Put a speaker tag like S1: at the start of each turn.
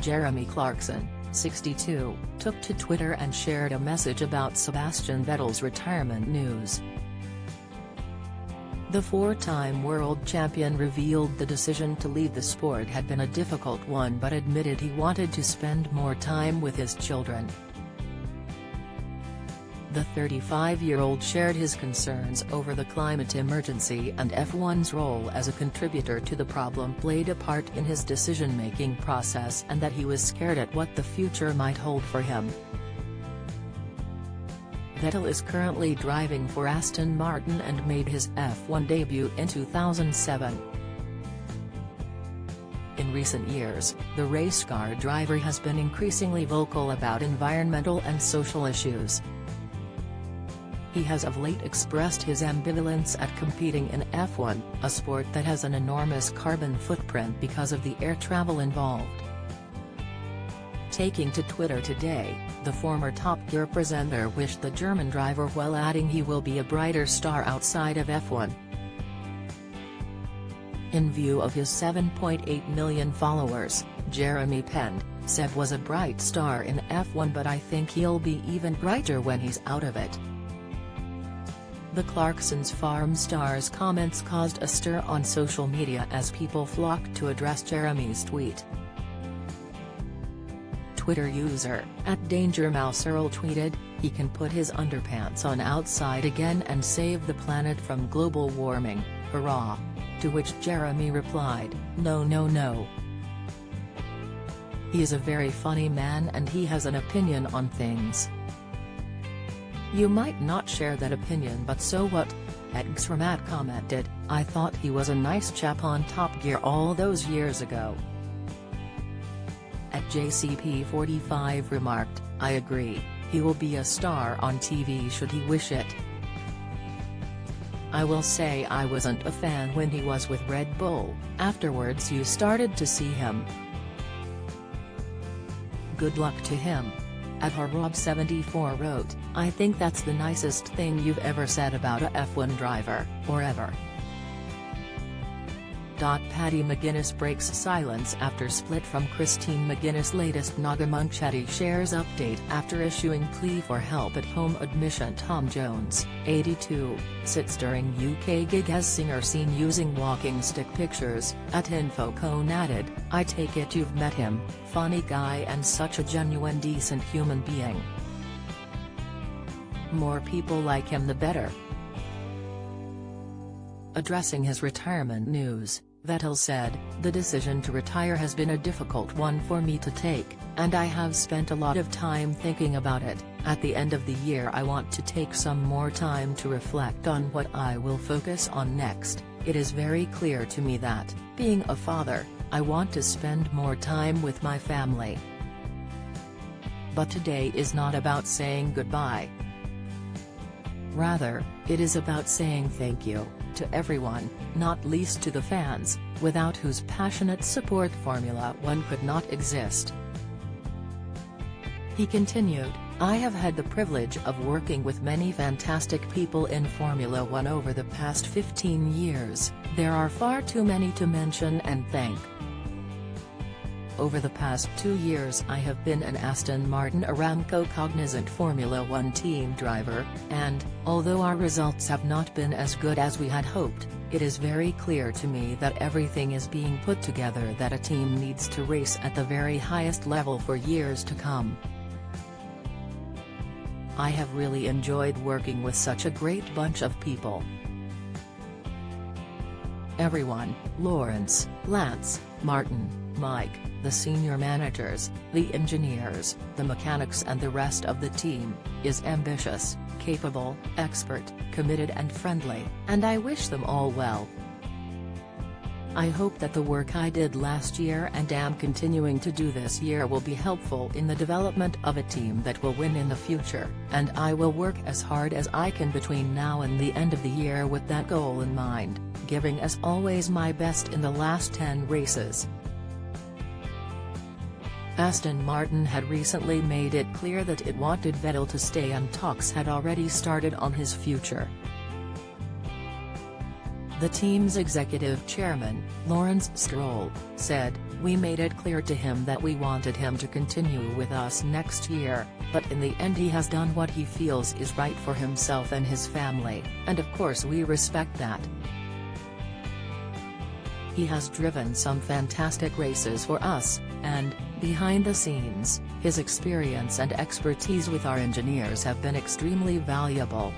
S1: Jeremy Clarkson, 62, took to Twitter and shared a message about Sebastian Vettel's retirement news. The four-time world champion revealed the decision to leave the sport had been a difficult one but admitted he wanted to spend more time with his children. The 35-year-old shared his concerns over the climate emergency and F1's role as a contributor to the problem played a part in his decision-making process, and that he was scared at what the future might hold for him. Vettel is currently driving for Aston Martin and made his F1 debut in 2007. In recent years, the race car driver has been increasingly vocal about environmental and social issues. He has of late expressed his ambivalence at competing in F1, a sport that has an enormous carbon footprint because of the air travel involved. Taking to Twitter today, the former Top Gear presenter wished the German driver well, adding he will be a brighter star outside of F1. In view of his 7.8 million followers, Jeremy penned, "Seb was a bright star in F1, but I think he'll be even brighter when he's out of it." The Clarkson's farm star's comments caused a stir on social media as people flocked to address Jeremy's tweet. Twitter user @DangerMouseEarl tweeted, "He can put his underpants on outside again and save the planet from global warming, hurrah!" To which Jeremy replied, "No no no. He is a very funny man and he has an opinion on things. You might not share that opinion, but so what?" Xramat commented, "I thought he was a nice chap on Top Gear all those years ago." JCP45 remarked, "I agree, he will be a star on TV should he wish it. I will say I wasn't a fan when he was with Red Bull, afterwards you started to see him. Good luck to him." @Harob74 wrote, "I think that's the nicest thing you've ever said about a F1 driver, or ever." Paddy McGuinness breaks silence after split from Christine McGuinness. Latest Naga Munchetty shares update after issuing plea for help at home admission. Tom Jones, 82, sits during UK gig as singer seen using walking stick pictures. @InfoCone added, "I take it you've met him, funny guy and such a genuine decent human being. More people like him the better." Addressing his retirement news, Vettel said, "The decision to retire has been a difficult one for me to take, and I have spent a lot of time thinking about it. At the end of the year I want to take some more time to reflect on what I will focus on next. It is very clear to me that, being a father, I want to spend more time with my family. But today is not about saying goodbye. Rather, it is about saying thank you to everyone, not least to the fans, without whose passionate support Formula One could not exist." He continued, "I have had the privilege of working with many fantastic people in Formula One over the past 15 years, there are far too many to mention and thank. Over the past 2 years I have been an Aston Martin Aramco Cognizant Formula One team driver, and, although our results have not been as good as we had hoped, it is very clear to me that everything is being put together that a team needs to race at the very highest level for years to come. I have really enjoyed working with such a great bunch of people. Everyone, Lawrence, Lance, Martin, Mike, the senior managers, the engineers, the mechanics and the rest of the team, is ambitious, capable, expert, committed and friendly, and I wish them all well. I hope that the work I did last year and am continuing to do this year will be helpful in the development of a team that will win in the future, and I will work as hard as I can between now and the end of the year with that goal in mind, giving as always my best in the last 10 races." Aston Martin had recently made it clear that it wanted Vettel to stay and talks had already started on his future. The team's executive chairman, Lawrence Stroll, said, We made it clear to him that we wanted him to continue with us next year, but in the end he has done what he feels is right for himself and his family, and of course we respect that. He has driven some fantastic races for us, and, behind the scenes, his experience and expertise with our engineers have been extremely valuable.